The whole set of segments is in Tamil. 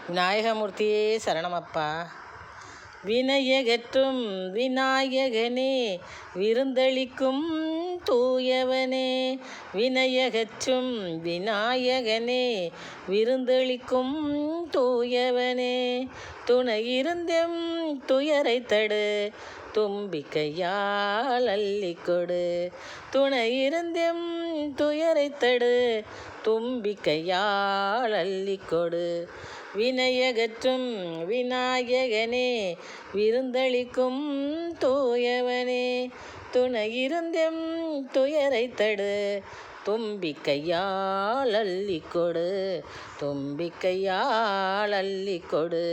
விநாயகமூர்த்தியே சரணமப்பா. வினையகற்றும் விநாயகனே, விருந்தளிக்கும் தூயவனே. வினையகற்றும் விநாயகனே, விருந்தளிக்கும் தூயவனே. துணையிருந்தெம் துயரை தடு, தும்பிக்கையால் அள்ளிக்கொடு. துணையிருந்தெம் துயரை தடு, தும்பிக்கையால் அள்ளிக்கொடு. வினையகற்றும் விநாயகனே, விருந்தளிக்கும் தூயவனே. துணையிருந்தெம் துயரை தடு, தும்பிக்கையால் அள்ளிக்கொடு. தும்பிக்கையால் அள்ளிக்கொடு.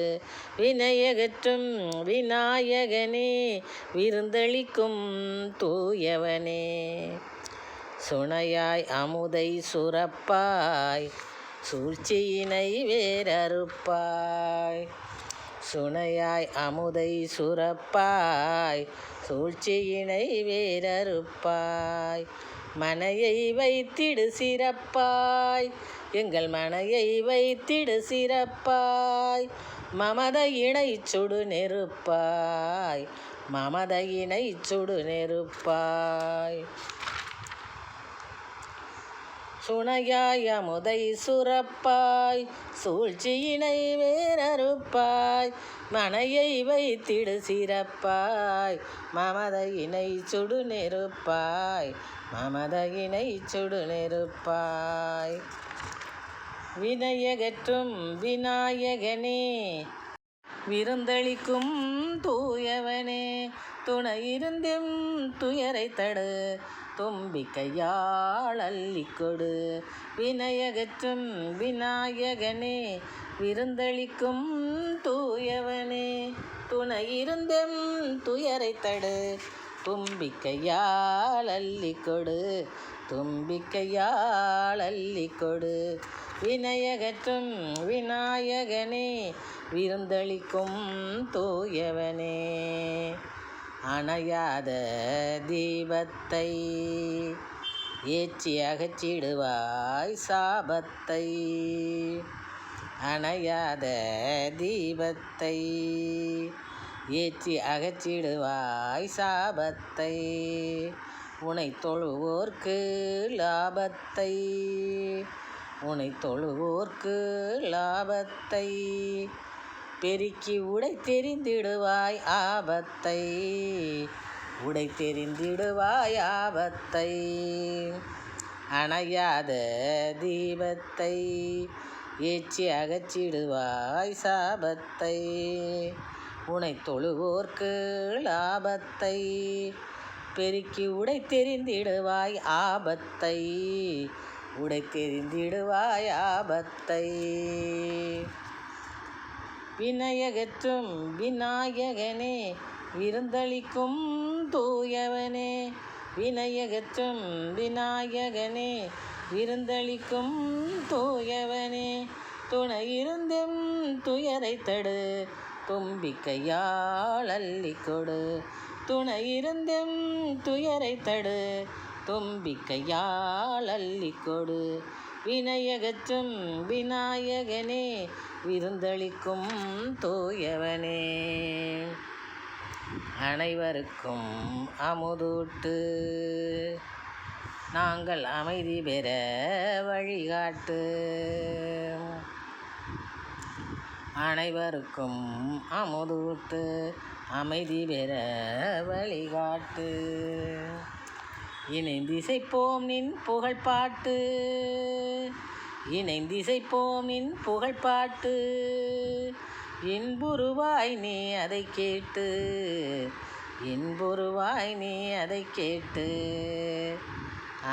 வினையகற்றும் விநாயகனே, விருந்தளிக்கும் தூயவனே. சுனையாய் அமுதை சுரப்பாய், சூழ்ச்சியினை வேரறுப்பாய். சுனையாய் அமுதை சுரப்பாய், சூழ்ச்சியினை வேரறுப்பாய். மனையை வைத்திடு சிறப்பாய், எங்கள் மனையை வைத்திடு சிறப்பாய். மமதையினை சுடு நெருப்பாய், மமதையினை சுடு நெருப்பாய். சுனையாய் அமுதை சுரப்பாய், சூழ்ச்சியினை வேரறுப்பாய். மனையை வைத்திடு சிறப்பாய், மமதையினை சுடு நெருப்பாய். மமதையினை சுடு நெருப்பாய். வினையகற்றும் விநாயகனே, விருந்தளிக்கும் தூயவனே. துணையிருந்தெம் துயரை தடு, தும்பிக்கையால் அள்ளிக்கொடு. வினையகற்றும் விநாயகனே, விருந்தளிக்கும் தூயவனே. துணையிருந்தெம் துயரை தடு, தும்பிக்கையால் அள்ளிக்கொடு. தும்பிக்கையால் அள்ளிக்கொடு. வினையகற்றும் விநாயகனே, விருந்தளிக்கும் தூயவனே. அணையாத தீபத்தை ஏற்றி அகற்றிடுவாய் சாபத்தை. அணையாத தீபத்தை ஏற்றி அகற்றிடுவாய் சாபத்தை. உனை தொழுவோர்க்கு லாபத்தை, உனை தொழுவோர்க்கு லாபத்தை. பெருக்கி உடை தெரிந்திடுவாய் ஆபத்தை, உடை தெரிந்திடுவாய் ஆபத்தை. அணையாத தீபத்தை ஏற்றி அகற்றிடுவாய் சாபத்தை. உனை தொழுவோர்க்கு லாபத்தை, பெருக்கி உடை தெரிந்திடுவாய் ஆபத்தை, உடை தெரிந்திடுவாய் ஆபத்தை. வினையகற்றும் விநாயகனே, விருந்தளிக்கும் தூயவனே. வினையகற்றும் விநாயகனே, விருந்தளிக்கும் தூயவனே. துணையிருந்தெம் துயரை தடு, தும்பிக்கையால் அள்ளிக்கொடு. துணையிருந்தெம் துயரை தடு, தும்பிக்கையால் அள்ளிக்கொடு. வினையகற்றும் விநாயகனே, விருந்தளிக்கும் தூயவனே. அனைவருக்கும் அமுதூட்டு, நாங்கள் அமைதி பெற வழிகாட்டு. அனைவருக்கும் அமுதூட்டு, அமைதி பெற வழிகாட்டு. இணைந்திசைப்போம் நின் புகழ்பாட்டு, இணைந்திசைப்போம் நின் புகழ்பாட்டு. இன்புருவாய் நீ அதை கேட்டு, இன்புருவாய் நீ அதை கேட்டு.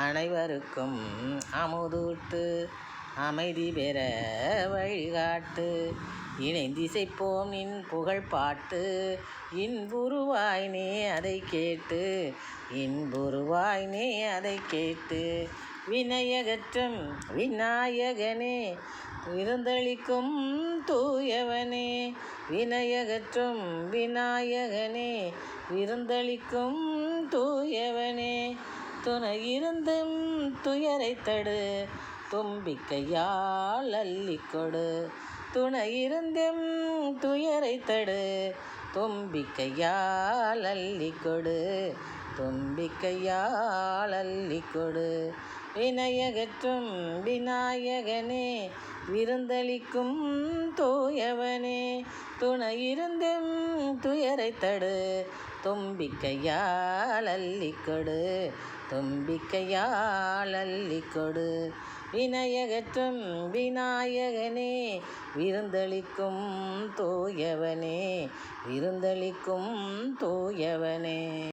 அனைவருக்கும் அமுதூட்டு, அமைதி பெற வழிகாட்டு. இணைந்திசைப்போம் நின் புகழ்பாட்டு. இன்புருவாய் நீ அதை கேட்டு, இன்புருவாய் நீ அதை கேட்டு. வினையகற்றும் விநாயகனே, விருந்தளிக்கும் தூயவனே. வினையகற்றும் விநாயகனே, விருந்தளிக்கும் தூயவனே. துணையிருந்தும் துயரை தடு, தும்பிக்கையால் அள்ளிக்கொடு. துணையிருந்தெம் துயரை தடு தும்பிக்கையால் அள்ளிக்கொடு தும்பிக்கையால் அள்ளிக்கொடு. வினையகற்றும் விநாயகனே விருந்தளிக்கும் தூயவனே துணையிருந்தெம் துயரை தடு தும்பிக்கையால் அள்ளிக்கொடு தும்பிக்கையால் அள்ளிக்கொடு. வினையகற்றும் விநாயகனே விருந்தளிக்கும் தூயவனே விருந்தளிக்கும் தூயவனே.